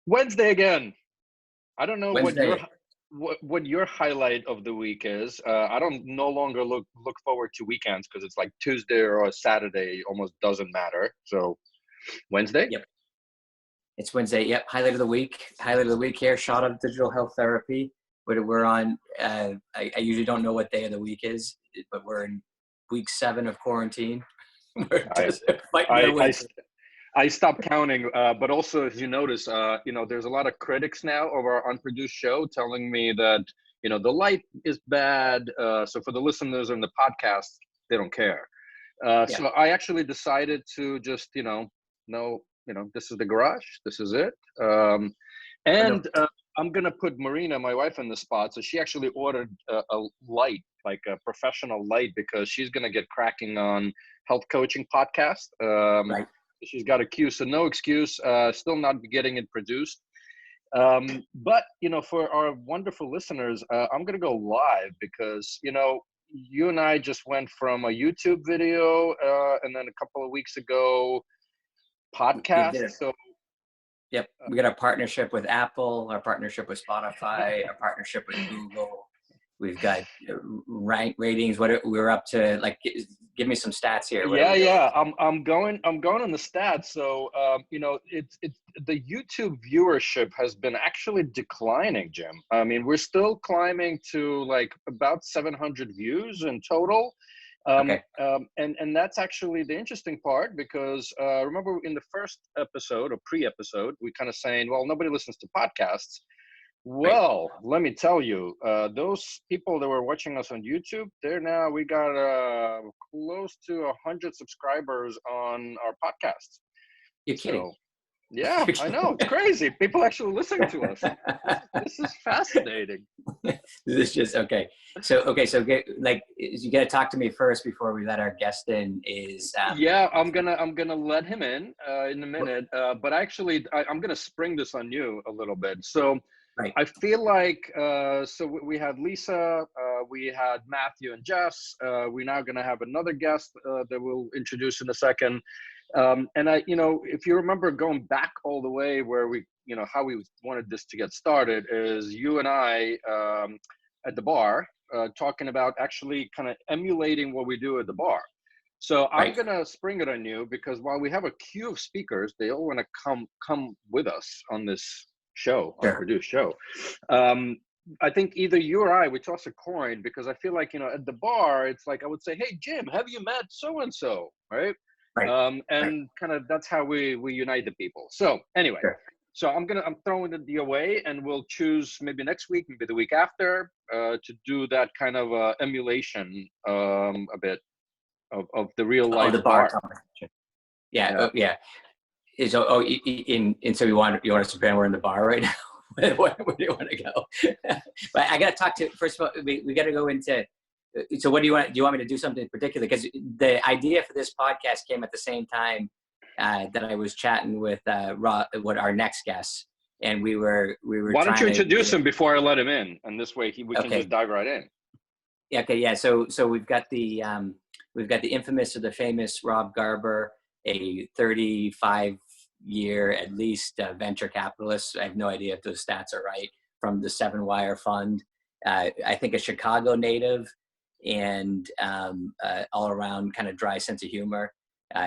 Wednesday again. I don't know Wednesday. what your highlight of the week is. I don't no longer look forward to weekends because it's like Tuesday or Saturday almost doesn't matter. So Wednesday? Yep. It's Wednesday. Yep. Highlight of the week. Highlight of the week here. Shot of digital health therapy. We're on. I usually don't know what day of the week is, but we're in week 7 of quarantine. We're just fighting our way through. I stopped counting, but also, as you notice, there's a lot of critics now of our unproduced show telling me that, the light is bad. So for the listeners on the podcast, they don't care. So I actually decided to just, this is the garage. This is it. I'm going to put Marina, my wife, in the spot. So she actually ordered a light, like a professional light, because she's going to get cracking on health coaching podcast. Right. She's got a queue, so no excuse, still not getting it produced. But, for our wonderful listeners, I'm going to go live because, you and I just went from a YouTube video and then a couple of weeks ago, podcast. So, yep. We got our partnership with Apple, our partnership with Spotify, our partnership with Google. We've got rank ratings. What we're up to, like, give me some stats here. Yeah. I'm going on the stats. So, it's the YouTube viewership has been actually declining, Jim. I mean, we're still climbing to like about 700 views in total. Okay. And that's actually the interesting part because remember in the first episode or pre-episode, we kind of saying, well, nobody listens to podcasts. Well, let me tell you, those people that were watching us on YouTube, we got close to 100 subscribers on our podcasts. You're kidding. Yeah, I know. It's crazy. People actually listening to us. This is fascinating. This is just okay. So you got to talk to me first before we let our guest in. I'm gonna let him in a minute. But actually, I'm gonna spring this on you a little bit. So. Right. I feel like, so we had Lisa, we had Matthew and Jess. We're now going to have another guest that we'll introduce in a second. And if you remember going back all the way where we, how we wanted this to get started is you and I at the bar talking about actually kind of emulating what we do at the bar. So I'm going to spring it on you because while we have a queue of speakers, they all want to come with us on this unproduced show. I think either you or I, we toss a coin because I feel like, at the bar, it's like, I would say, hey, Jim, have you met so-and-so? Right. And kind of, that's how we unite the people. So anyway, so I'm throwing it your way and we'll choose maybe next week, maybe the week after, to do that kind of emulation a bit of the real life the bar conversation. Yeah. So you want us to pretend we're in the bar right now? Where do you want to go? But I got to talk to, first of all, we got to go into, so what do you want? Do you want me to do something in particular? Because the idea for this podcast came at the same time that I was chatting with our next guest. And we were Why don't you introduce him before I let him in? And this way we can just dive right in. Yeah. Okay. Yeah. So we've got the infamous or the famous Rob Garber, a 35-year at least venture capitalist. I have no idea if those stats are right, from the 7 Wire Fund. I think a Chicago native and all around kind of dry sense of humor.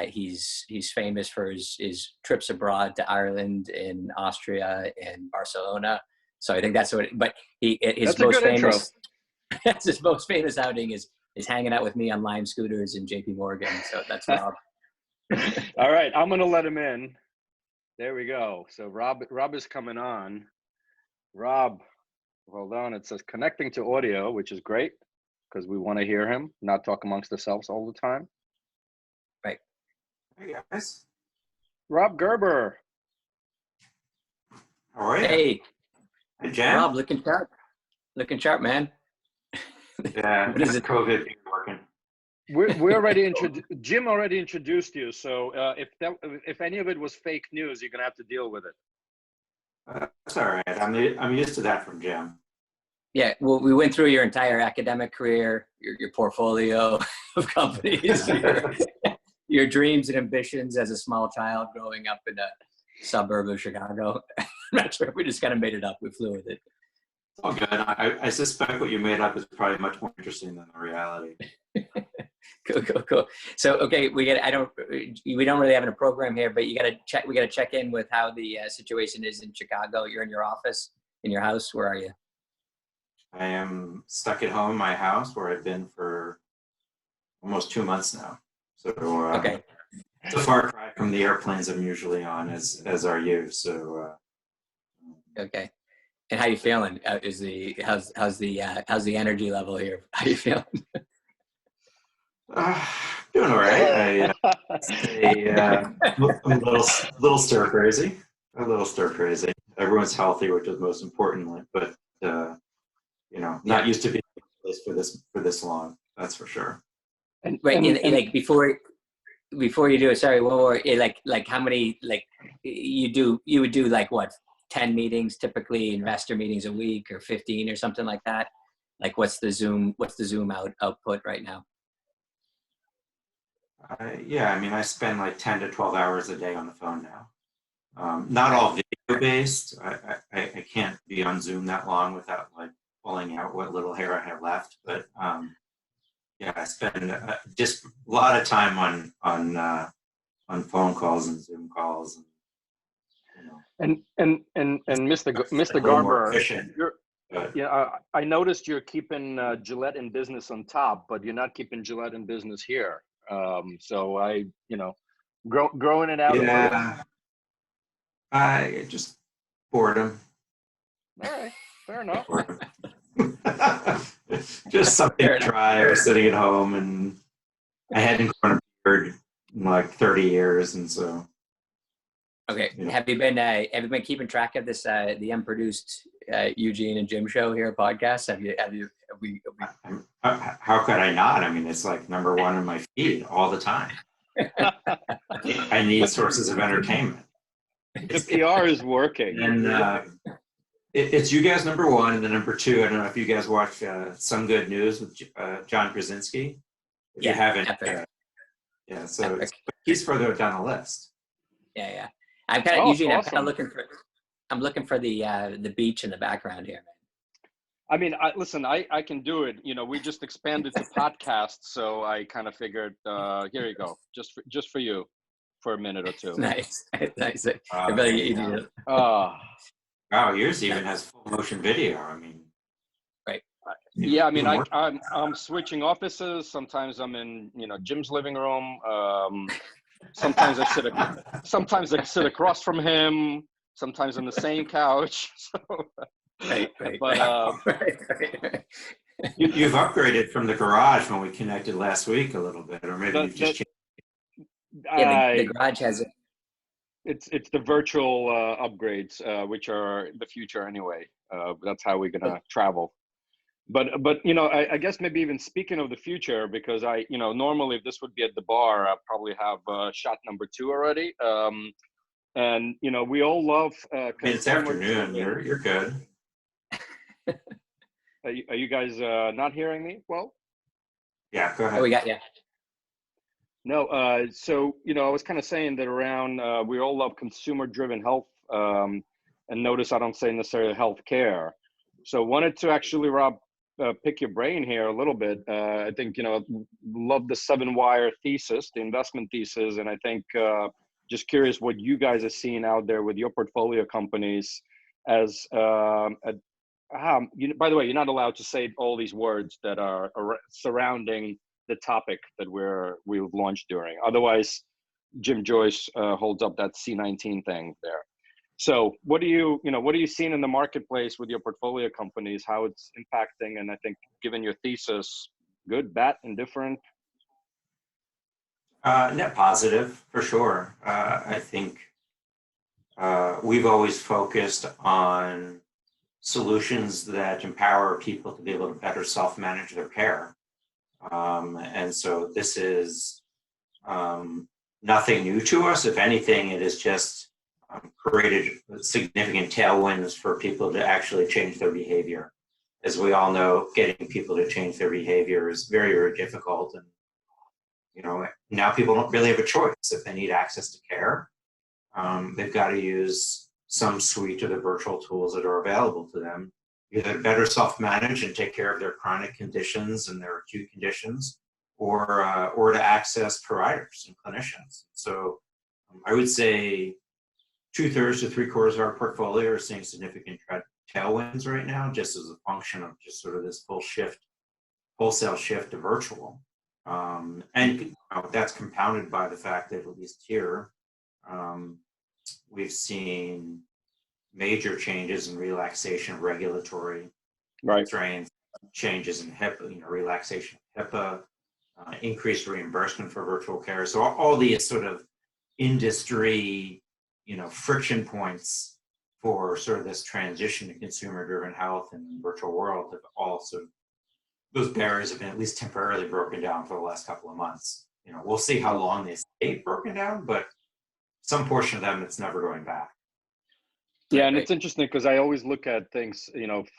He's famous for his trips abroad to Ireland and Austria and Barcelona. So I think that's what. But his most famous outing is hanging out with me on Lime scooters in JP Morgan. So that's Rob. All right, I'm gonna let him in. There we go. So Rob is coming on. Rob, hold on. It says connecting to audio, which is great because we want to hear him, not talk amongst ourselves all the time. Right. Hey guys. Rob Gerber. How are you? Hey, Jim. Rob, looking sharp, man. Yeah, what is it? COVID working. We already Jim already introduced you, so if any of it was fake news, you're gonna have to deal with it. That's all right. I'm used to that from Jim. Yeah, well, we went through your entire academic career, your portfolio of companies, your dreams and ambitions as a small child growing up in a suburb of Chicago. not sure. We just kind of made it up. We flew with it. It's all good. I suspect what you made up is probably much more interesting than the reality. Cool. So, okay, we don't really have a program here, but we got to check in with how the situation is in Chicago. You're in your office, in your house. Where are you? I am stuck at home in my house where I've been for almost 2 months now. So Okay. it's a far cry from the airplanes I'm usually on, as are you. So Okay. And how you feeling? How's the energy level here? How you feeling? doing all right. I'm a little stir crazy. A little stir crazy. Everyone's healthy, which is most important. But not used to being in this place for this long. That's for sure. And like before you do it, sorry, like how many, like you would do like what, 10 meetings, typically investor meetings a week, or 15 or something like that? Like what's the Zoom output right now? I spend like 10 to 12 hours a day on the phone now. Not all video based. I can't be on Zoom that long without like pulling out what little hair I have left. But I spend just a lot of time on phone calls and Zoom calls. And Mr. Garber, I noticed you're keeping Gillette in business on top, but you're not keeping Gillette in business here. So growing it out. Yeah, I just boredom. All right, fair enough. Just something to try. I was sitting at home and I hadn't grown a beard in like 30 years, and so. Okay. Have you been keeping track of this the unproduced Eugene and Jim show here podcast? How could I not? I mean, it's like number one in my feed all the time. I need sources of entertainment. The PR is working. And it's you guys number one, and then number two, I don't know if you guys watch Some Good News with John Krasinski. If you haven't, so he's further down the list. Yeah. I'm kind of usually awesome. I'm looking for the beach in the background here, man. I mean, listen, I can do it. We just expanded to podcasts, so I kind of figured, here you go, just for you, for a minute or two. Nice. Wow, yours even has full motion video. I mean, right. Yeah, I mean, I'm switching offices. Sometimes I'm in, Jim's living room. Sometimes I sit across from him. Sometimes on the same couch. So, right. But right. You've upgraded from the garage when we connected last week a little bit, or maybe you've just changed. Yeah, the garage has it. It's the virtual upgrades, which are the future anyway. That's how we're gonna travel. But I guess maybe even speaking of the future, because normally if this would be at the bar, I'd probably have shot number 2 already. And we all love. It's afternoon. You're good. Are you guys not hearing me? Well. Yeah, go ahead. Oh, we got you. No, so I was kind of saying that around we all love consumer-driven health, and notice I don't say necessarily healthcare. So wanted to actually, Rob, pick your brain here a little bit. I think love the 7-wire thesis, the investment thesis, and I think just curious what you guys are seeing out there with your portfolio companies. As by the way, you're not allowed to say all these words that are surrounding the topic that we've launched during. Otherwise, Jim Joyce holds up that C19 thing there. So what are you seeing in the marketplace with your portfolio companies, how it's impacting? And I think given your thesis, good, bad, indifferent? Net positive for sure. I think we've always focused on solutions that empower people to be able to better self-manage their care. And so this is nothing new to us. If anything, it has just created significant tailwinds for people to actually change their behavior. As we all know, getting people to change their behavior is very, very difficult. And, now people don't really have a choice. If they need access to care, they've got to use some suite of the virtual tools that are available to them, either to better self-manage and take care of their chronic conditions and their acute conditions, or to access providers and clinicians. So I would say 2/3 to 3/4 of our portfolio are seeing significant tailwinds right now, just as a function of just sort of this wholesale shift to virtual. And that's compounded by the fact that, at least here, we've seen major changes in relaxation of regulatory constraints, changes in HIPAA, relaxation of HIPAA, increased reimbursement for virtual care. So all these sort of industry, friction points for sort of this transition to consumer-driven health in the virtual world have all sort of, those barriers have been at least temporarily broken down for the last couple of months. We'll see how long they stay broken down, but some portion of them, it's never going back. Yeah, and it's interesting because I always look at things,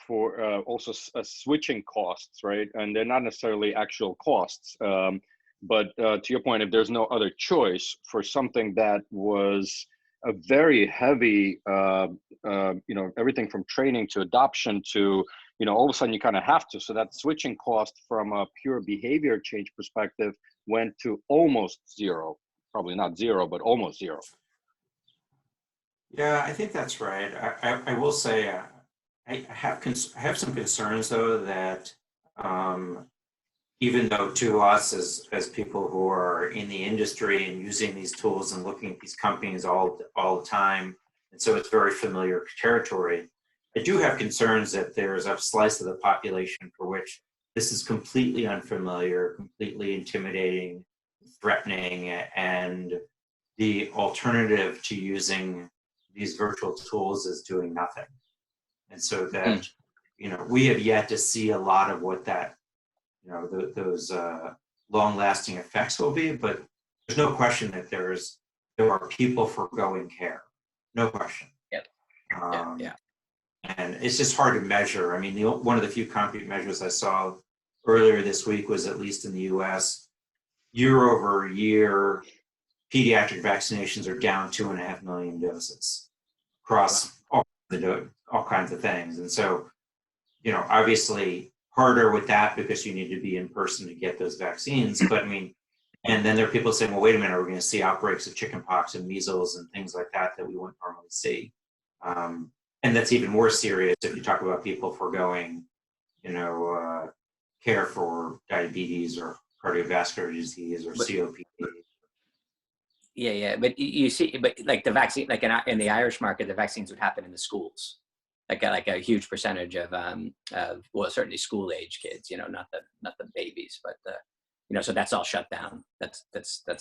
for also switching costs, right? And they're not necessarily actual costs. But to your point, if there's no other choice for something that was a very heavy, everything from training to adoption to, all of a sudden you kind of have to. So that switching cost from a pure behavior change perspective went to almost zero. Probably not zero, but almost zero. Yeah, I think that's right. I will say I have some concerns, though, that even though to us as people who are in the industry and using these tools and looking at these companies all the time, and so it's very familiar territory, I do have concerns that there's a slice of the population for which this is completely unfamiliar, completely intimidating, threatening, and the alternative to using these virtual tools is doing nothing. And so that, we have yet to see a lot of what that, those long-lasting effects will be, but there's no question that there are people foregoing care. No question. Yep. Yeah. And it's just hard to measure. I mean, one of the few concrete measures I saw earlier this week was, at least in the US, year over year, pediatric vaccinations are down 2.5 million doses across all kinds of things. And so, obviously harder with that because you need to be in person to get those vaccines. But I mean, and then there are people saying, well, wait a minute, are we going to see outbreaks of chickenpox and measles and things like that we wouldn't normally see? And that's even more serious if you talk about people foregoing, care for diabetes or cardiovascular disease or COPD. Yeah. But you see, like the vaccine, like in the Irish market, the vaccines would happen in the schools, like a huge percentage of well, certainly school age kids, not the babies, but so that's all shut down. That's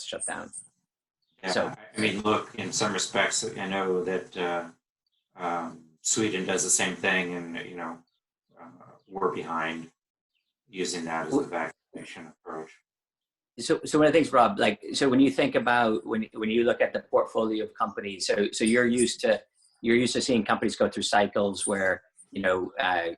shut down. Yeah, so I mean, look, in some respects, I know that Sweden does the same thing, and we're behind using that as a vaccination approach. So one of the things, Rob, so when you think about when you look at the portfolio of companies, so you're used to seeing companies go through cycles where a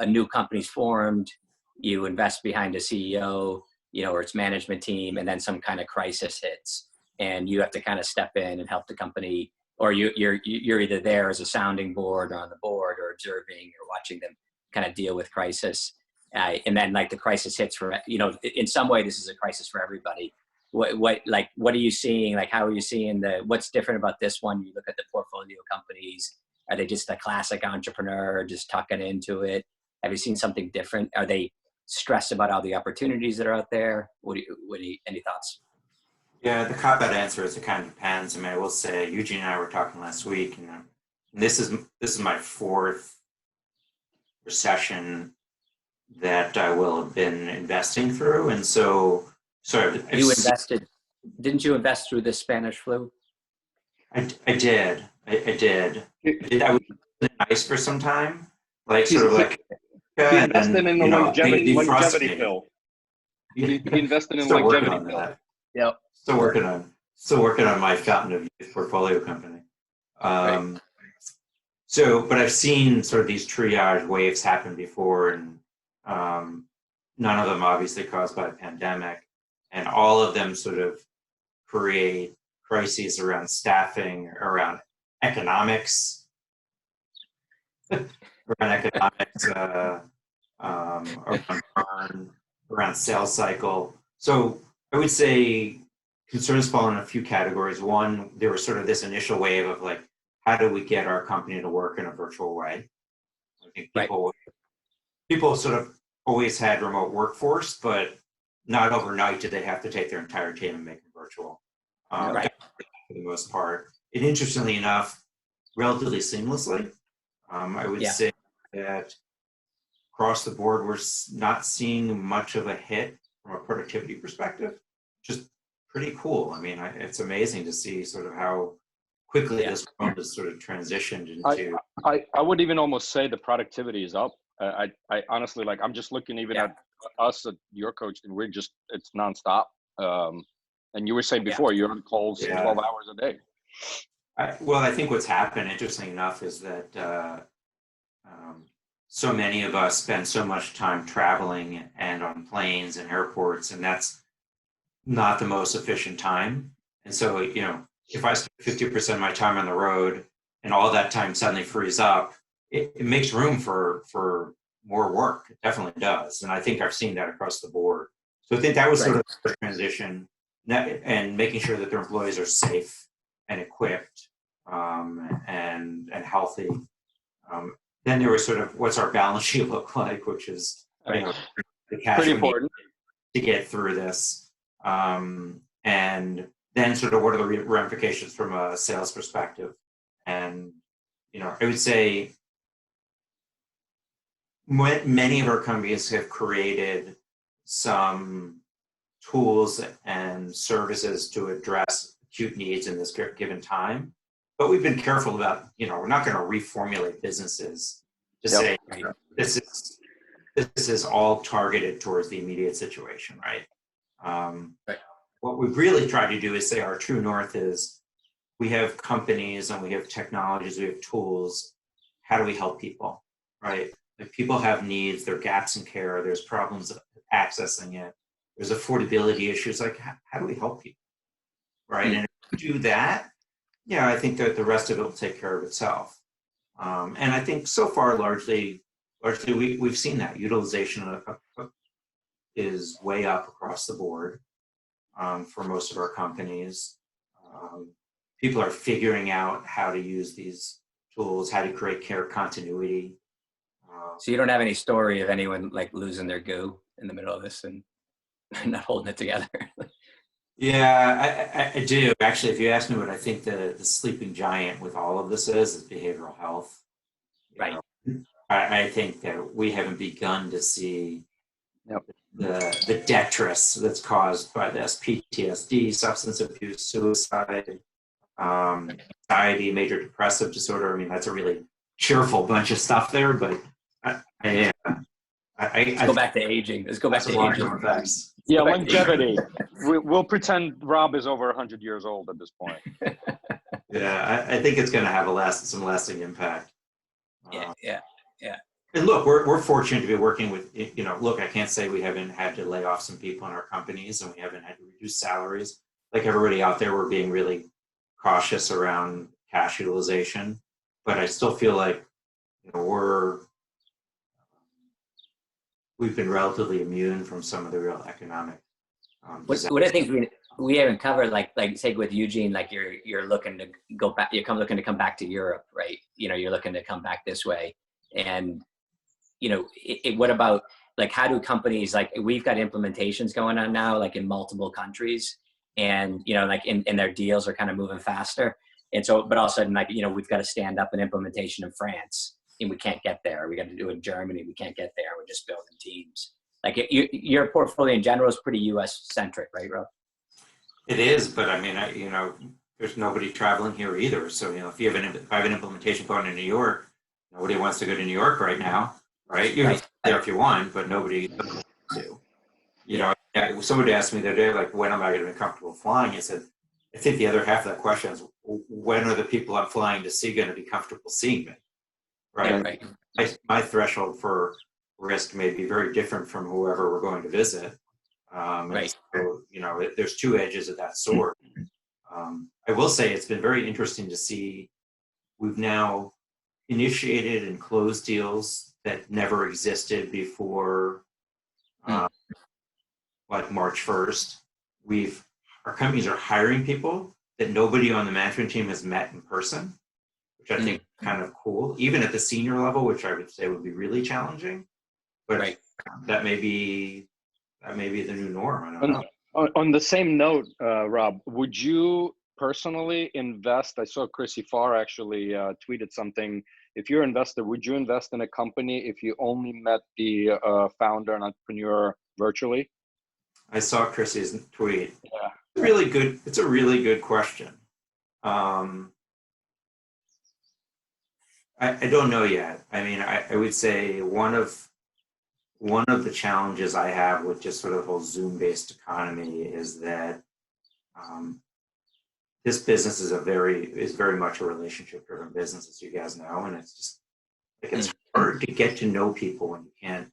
new company's formed, you invest behind a CEO, or its management team, and then some kind of crisis hits, and you have to kind of step in and help the company, or you're either there as a sounding board or on the board or observing or watching them kind of deal with crisis. And then the crisis hits for, in some way, this is a crisis for everybody. What are you seeing? How are you seeing what's different about this one? You look at the portfolio companies. Are they just a classic entrepreneur just tucking into it? Have you seen something different? Are they stressed about all the opportunities that are out there? Any thoughts? Yeah, the cop-out answer is it kind of depends. I mean, I will say, Eugene and I were talking last week, and this is my fourth recession that I will have been investing through, and so didn't you invest through the Spanish flu? I did. I was nice for some time, sort of he invested in the longevity pill. He invested in longevity pill. Yep. Still working on my Fountain of Youth portfolio company. Right. But I've seen sort of these triage waves happen before, and none of them obviously caused by a pandemic, and all of them sort of create crises around staffing, around economics, around economics, around sales cycle. So I would say concerns fall in a few categories. One, there was sort of this initial wave of like, how do we get our company to work in a virtual way? I think people sort of always had remote workforce, but not overnight did they have to take their entire team and make it virtual. For the most part. And interestingly enough, relatively seamlessly. I would say that across the board, we're not seeing much of a hit from a productivity perspective. Just pretty cool. I mean, it's amazing to see sort of how quickly this world has sort of transitioned into. I would even almost say the productivity is up. I honestly, like, I'm just looking even at us at your coach, and it's nonstop. And you were saying before, you're on calls 12 hours a day. I think what's happened, interesting enough, is that so many of us spend so much time traveling and on planes and airports, and that's not the most efficient time. And so, you know, if I spend 50% of my time on the road and all that time suddenly frees up, it makes room for more work. It definitely does. And I think I've seen that across the board. So I think that was sort of the transition, and making sure that their employees are safe and equipped and healthy. Then there was sort of, what's our balance sheet look like, which is the cash pretty we need important to get through this. And then sort of what are the ramifications from a sales perspective? And, you know, I would say many of our companies have created some tools and services to address acute needs in this given time. But we've been careful about, you know, we're not going to reformulate businesses to say this is all targeted towards the immediate situation, right? What we've really tried to do is say our true north is we have companies and we have technologies, we have tools. How do we help people, right? If people have needs, there are gaps in care, there's problems accessing it, there's affordability issues, like how do we help people, right? And if we do that, yeah, I think that the rest of it will take care of itself. And I think so far, largely we've seen that utilization is way up across the board for most of our companies. People are figuring out how to use these tools, how to create care continuity. So you don't have any story of anyone like losing their goo in the middle of this and not holding it together? Yeah, I do. Actually, if you ask me what I think the sleeping giant with all of this is behavioral health. Right. I think that we haven't begun to see the detritus that's caused by this: PTSD, substance abuse, suicide, anxiety, major depressive disorder. I mean, that's a really cheerful bunch of stuff there, but Let's go back to aging. Let's go back to aging. Effects. Yeah, longevity. We'll pretend Rob is over 100 years old at this point. Yeah, I think it's going to have some lasting impact. Yeah. And look, we're fortunate to be working with, you know, look, I can't say we haven't had to lay off some people in our companies and we haven't had to reduce salaries. Like everybody out there, we're being really cautious around cash utilization. But I still feel like, you know, we've been relatively immune from some of the real economic. What I think we haven't covered, like say with Eugene, like you're looking to go back, looking to come back to Europe, right? You know, you're looking to come back this way, and you know, what about like how do companies, like we've got implementations going on now, like in multiple countries, and you know, like in their deals are kind of moving faster, and so but all of a sudden, like, you know, we've got to stand up an implementation in France and we can't get there. We got to do it in Germany. We can't get there. We're just building teams. Like your portfolio in general is pretty US centric, right, Rob? It is, but I mean, you know, there's nobody traveling here either. So, you know, if I have an implementation going to New York, nobody wants to go to New York right now, right? You can there if you want, but nobody wants to. You know, somebody asked me the other day, like, when am I going to be comfortable flying? I said, I think the other half of that question is, when are the people I'm flying to see going to be comfortable seeing me? Right. My threshold for risk may be very different from whoever we're going to visit. So, you know, there's two edges of that sword. I will say it's been very interesting to see. We've now initiated and closed deals that never existed before, like March 1st. Our companies are hiring people that nobody on the management team has met in person, which I think is kind of cool, even at the senior level, which I would say would be really challenging. But that may be the new norm. I don't know. On the same note, Rob, would you personally invest? I saw Chrissy Farr actually tweeted something. If you're an investor, would you invest in a company if you only met the founder and entrepreneur virtually? I saw Chrissy's tweet. Yeah. It's a really good question. I don't know yet. I mean, I would say one of the challenges I have with just sort of the whole Zoom-based economy is that this business is very much a relationship-driven business, as you guys know, and it's just like it's hard to get to know people when you can't,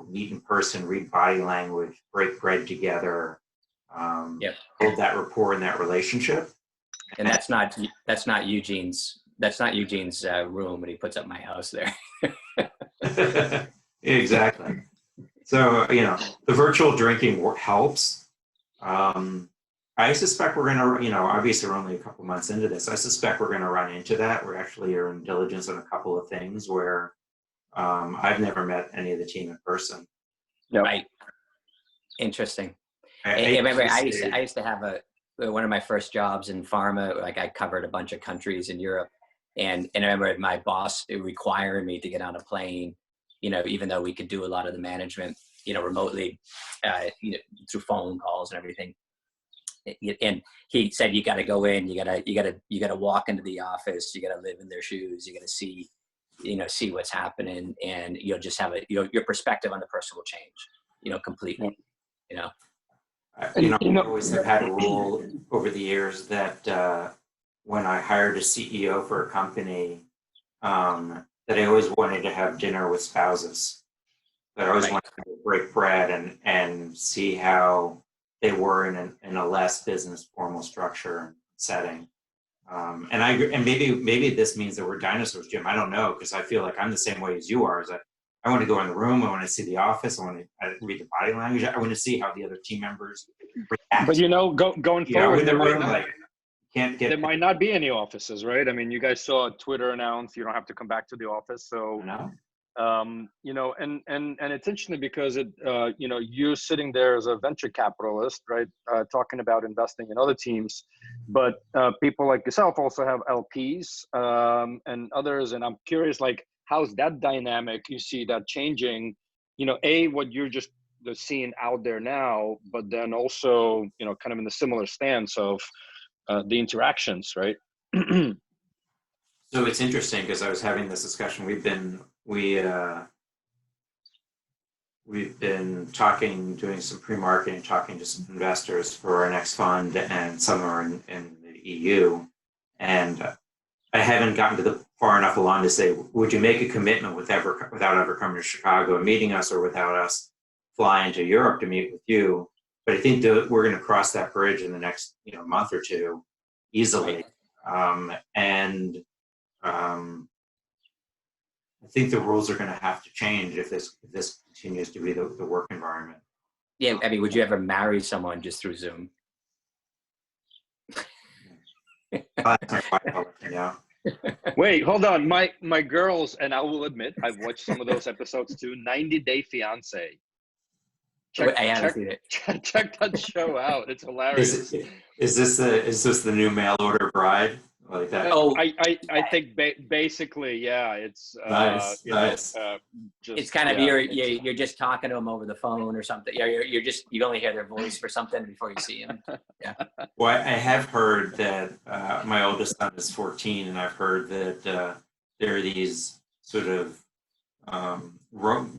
meet in person, read body language, break bread together, build that rapport in that relationship. And that's not Eugene's room when he puts up my house there. Exactly. So, the virtual drinking helps. I suspect we're going to, obviously we're only a couple months into this. I suspect we're going to run into that. We're actually in diligence on a couple of things where I've never met any of the team in person. Yep. Right. Interesting. I remember I used to have one of my first jobs in pharma. Like I covered a bunch of countries in Europe, and I remember my boss requiring me to get on a plane. Even though we could do a lot of the management, remotely, through phone calls and everything. And he said, you got to go in, you got to walk into the office, you got to live in their shoes, you got to see what's happening, and you'll just have your perspective on the person will change, completely, I always have had a rule over the years that when I hired a CEO for a company, that I always wanted to have dinner with spouses. That I always wanted to break bread and see how they were in a less business formal structure setting. And maybe this means that we're dinosaurs, Jim. I don't know, because I feel like I'm the same way as you are. Is that I want to go in the room, I want to see the office, I want to read the body language, I want to see how the other team members react. But going forward, there might not be any offices, right? I mean, you guys saw Twitter announce you don't have to come back to the office, so. And it's interesting because you're sitting there as a venture capitalist, right? Talking about investing in other teams, but people like yourself also have LPs and others. And I'm curious, like, how's that dynamic? You see that changing, what you're just seeing out there now, but then also, kind of in the similar stance of the interactions, right? So it's interesting because I was having this discussion. We've been talking, doing some pre-marketing, talking to some investors for our next fund, and some are in the EU. And I haven't gotten far enough along to say, would you make a commitment without ever coming to Chicago and meeting us, or without us flying to Europe to meet with you? But I think that we're going to cross that bridge in the next month or two easily. I think the rules are going to have to change if this continues to be the work environment. Yeah, I mean, would you ever marry someone just through Zoom? Wait, hold on. My girls, and I will admit, I've watched some of those episodes too. 90 Day Fiance. I haven't seen it. Check that show out. It's hilarious. Is this the new mail order bride? Like that? Oh, I think basically, yeah. It's nice. It's kind of you're just talking to them over the phone or something. You only hear their voice for something before you see them. Yeah. Well, I have heard that my oldest son is 14, and I've heard that there are these sort of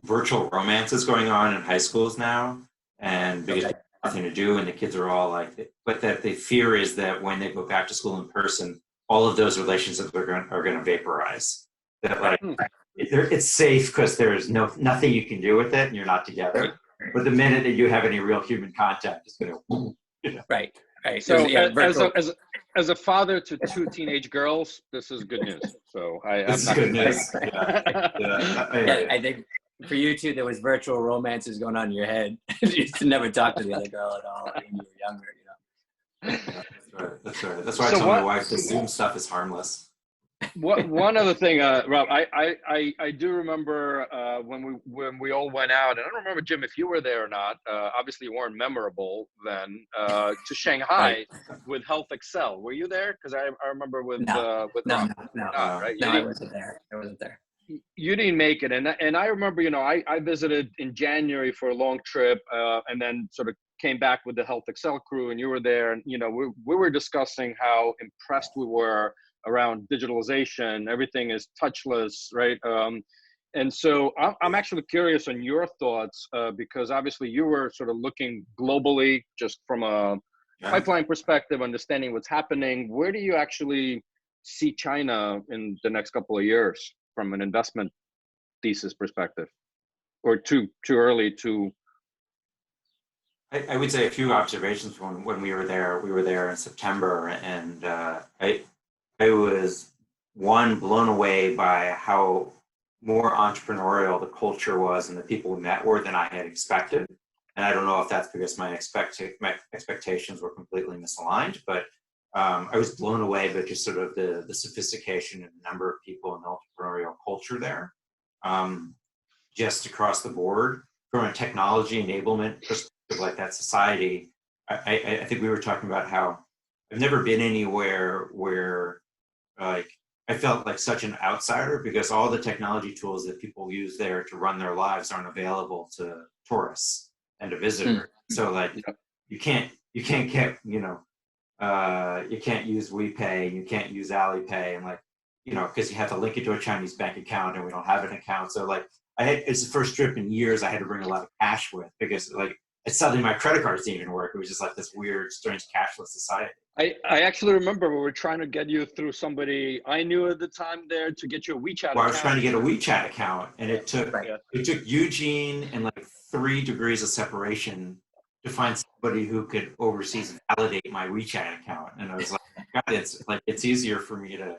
virtual romances going on in high schools now, and because they have nothing to do, and the kids are all like, but that the fear is that when they go back to school in person, all of those relationships are going to vaporize. That it's safe because there's nothing you can do with it, and you're not together. But the minute that you have any real human contact, it's going to right. Right. So Yeah, virtual. as a father to two teenage girls, this is good news. So This I'm is not good complaining. news. Yeah. Yeah. Yeah, I think for you too, there was virtual romances going on in your head. You used to never talk to the other girl at all when you were younger, Yeah, that's right. That's right. That's why I So tell my wife the Zoom stuff is harmless. one other thing, Rob, I do remember when we all went out, and I don't remember, Jim, if you were there or not. Obviously, you weren't memorable then. To right? Shanghai with Health Excel. Were you there? Because I remember with No, Rob. no, You no, were not, right? no. I wasn't there. I wasn't there. You didn't make it, and I remember, I visited in January for a long trip, and then sort of came back with the Health Excel crew, and you were there, and we were discussing how impressed we were around digitalization. Everything is touchless, right? And so I'm actually curious on your thoughts, because obviously you were sort of looking globally, just from a pipeline perspective, understanding what's happening. Where do you actually see China in the next couple of years from an investment thesis perspective, or too early to? I would say a few observations when we were there. We were there in September, and I was blown away by how more entrepreneurial the culture was and the people we met were than I had expected. And I don't know if that's because my expectations were completely misaligned, but I was blown away by just sort of the sophistication and the number of people in the entrepreneurial culture there, just across the board. From a technology enablement perspective, like that society, I think we were talking about how I've never been anywhere where like I felt like such an outsider, because all the technology tools that people use there to run their lives aren't available to tourists and to visitors. So like you can't get, you can't use WePay, you can't use Alipay, and because you have to link it to a Chinese bank account, and we don't have an account. So like it's the first trip in years I had to bring a lot of cash with, because suddenly my credit cards didn't even work. It was just like this weird, strange cashless society. I actually remember we were trying to get you through somebody I knew at the time there to get you a WeChat account. I was trying to get a WeChat account, and it took Eugene and like 3 degrees of separation to find somebody who could overseas validate my WeChat account. And I was like, God, it's easier for me to,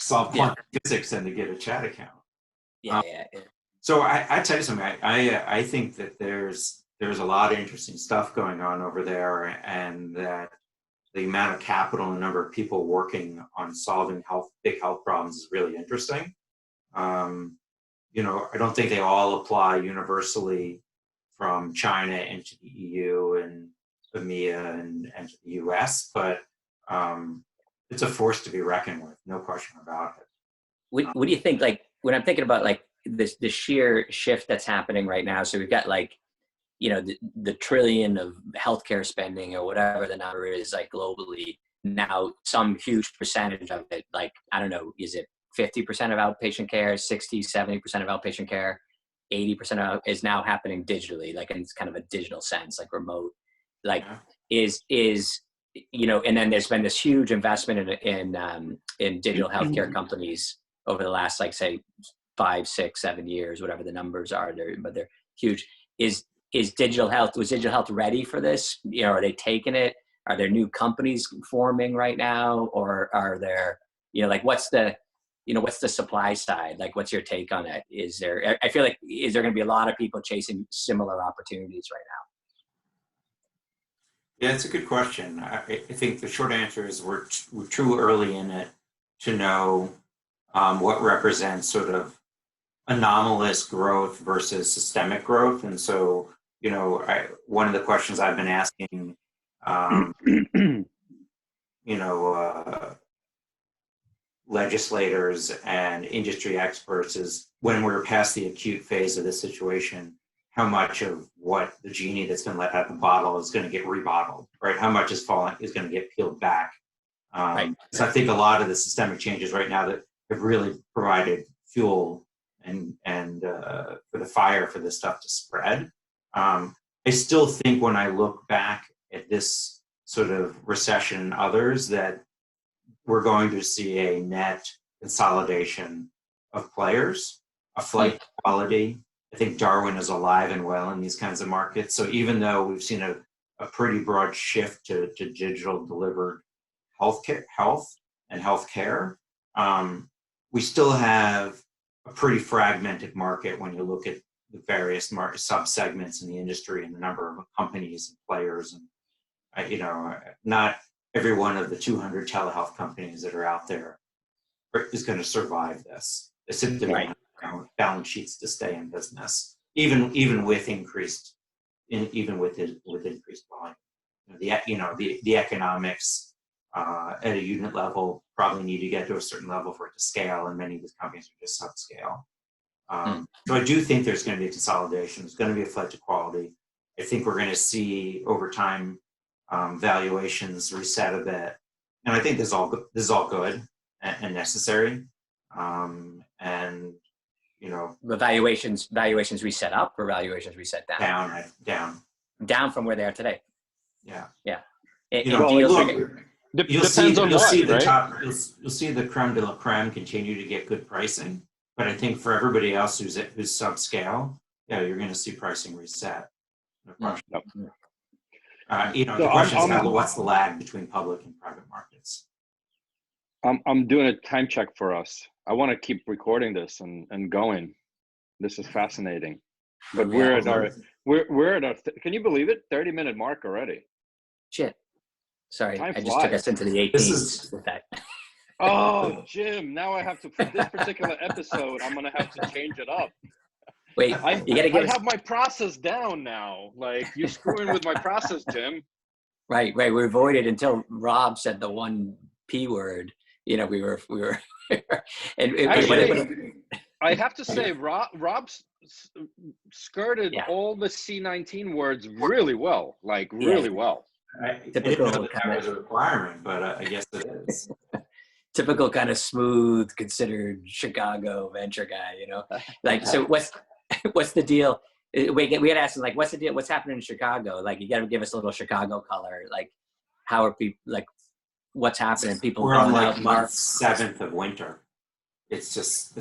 solve quantum physics than to get a chat account. Yeah. So I tell you something. I think that there's a lot of interesting stuff going on over there, and that the amount of capital and the number of people working on solving big health problems is really interesting. I don't think they all apply universally from China into the EU and EMEA and the US, but it's a force to be reckoned with, no question about it. What do you think? Like when I'm thinking about like the sheer shift that's happening right now. So we've got the trillion of healthcare spending or whatever the number is, like globally now, some huge percentage of it, like, I don't know, is it 50% of outpatient care, 60, 70% of outpatient care, 80% of is now happening digitally, like in kind of a digital sense, like remote, like is, and then there's been this huge investment in digital healthcare companies over the last, like, say 5, 6, 7 years, whatever the numbers are, but they're huge. Was digital health ready for this? Are they taking it? Are there new companies forming right now? Or are there, what's the supply side? Like, what's your take on it? I feel like, is there going to be a lot of people chasing similar opportunities right now? Yeah, it's a good question. I think the short answer is we're too early in it to know what represents sort of anomalous growth versus systemic growth. And so, one of the questions I've been asking, legislators and industry experts is, when we're past the acute phase of this situation, how much of what the genie that's been let out of the bottle is going to get rebottled, right? How much is going to get peeled back? Right. So I think a lot of the systemic changes right now that have really provided fuel and for the fire for this stuff to spread. I still think when I look back at this sort of recession and others, that we're going to see a net consolidation of players, a flight to quality. I think Darwin is alive and well in these kinds of markets. So even though we've seen a a pretty broad shift to digital delivered health and healthcare. We still have a pretty fragmented market when you look at the various market subsegments in the industry and the number of companies and players. And, not every one of the 200 telehealth companies that are out there is going to survive this. They simply don't have balance sheets to stay in business, even with increased volume. The economics at a unit level probably need to get to a certain level for it to scale, and many of these companies are just subscale. So I do think there's going to be a consolidation. There's going to be a flight to quality. I think we're going to see over time valuations reset a bit, and I think this is all good and necessary. The valuations reset up or valuations reset down? Down from where they are today. Yeah. You'll see the creme de la creme continue to get good pricing, but I think for everybody else who's subscale, you're going to see pricing reset. The question is what's the lag between public and private markets? I'm doing a time check for us. I want to keep recording this and going. This is fascinating. But we're at our can you believe it? 30-minute mark already. Shit. Sorry, Time I just flies. took us into the 18s with that. Oh, Jim, now I have to, for this particular episode, I'm going to have to change it up. Wait, you got to get. I have my process down now. Like, you're screwing with my process, Jim. Right. We avoided until Rob said the one P word. We were, and actually, I have to say, Rob's skirted all the C19 words really well, well. Typical kind of a requirement, but I guess it is. Typical kind of smooth, considered Chicago venture guy, Like, so what's the deal? We had asked him, like, what's the deal? What's happening in Chicago? Like, you got to give us a little Chicago color. Like, how are people, like, what's happening? People we're on like month 7th of winter. It's just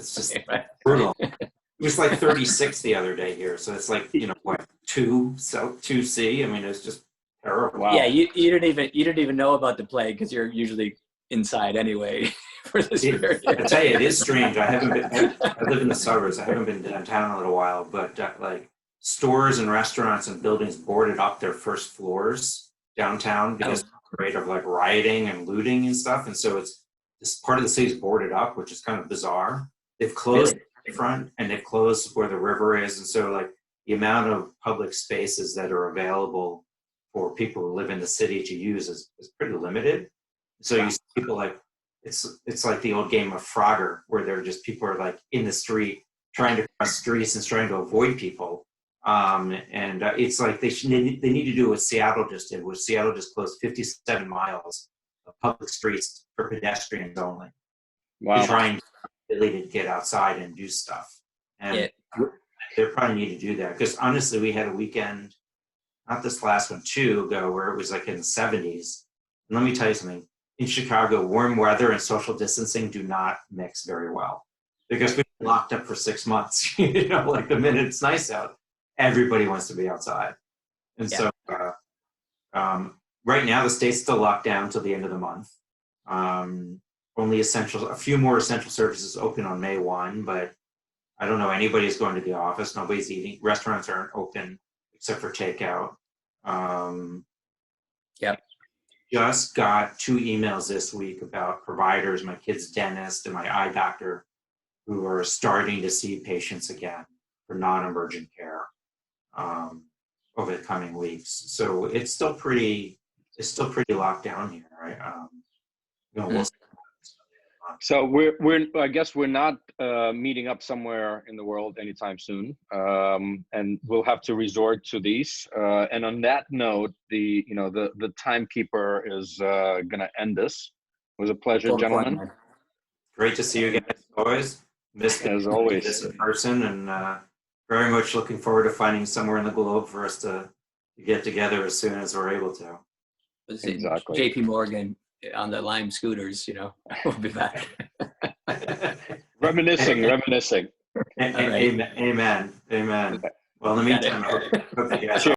brutal. It was like 36 the other day here, so it's like 2C. I mean, it's just terrible. Wow. Yeah, you didn't even know about the plague because you're usually inside anyway for this period. I tell you, it is strange. I live in the suburbs. I haven't been downtown in a little while, but like stores and restaurants and buildings boarded up their first floors downtown because of the rate of like rioting and looting and stuff. And so this part of the city is boarded up, which is kind of bizarre. They've closed the front and they've closed where the river is. And so like the amount of public spaces that are available for people who live in the city to use is pretty limited. So you see people like, it's like the old game of Frogger, where people are like in the street trying to cross streets and trying to avoid people. It's like they need to do what Seattle just did, where Seattle just closed 57 miles of public streets for pedestrians only. Wow. Trying to get outside and do stuff. And they probably need to do that. Because honestly, we had a weekend, not this last one, 2 ago, where it was like in the 70s. And let me tell you something. In Chicago, warm weather and social distancing do not mix very well. Because we've been locked up for 6 months. Like the minute it's nice out, everybody wants to be outside. And so right now, the state's still locked down till the end of the month. Only a few more essential services open on May 1, but I don't know anybody's going to the office. Nobody's eating. Restaurants aren't open except for takeout. Just got 2 emails this week about providers, my kid's dentist and my eye doctor, who are starting to see patients again for non-emergent care over the coming weeks. So it's still pretty locked down here, right? We'll see. So I guess we're not meeting up somewhere in the world anytime soon, and we'll have to resort to these. And on that note, the timekeeper is going to end this. It was a pleasure, gentlemen. Great to see you again, as always. As always, this in person, and very much looking forward to finding somewhere in the globe for us to get together as soon as we're able to. Exactly. JP Morgan on the Lime scooters, we'll be back. Reminiscing. Amen. Well, in the meantime, I hope you guys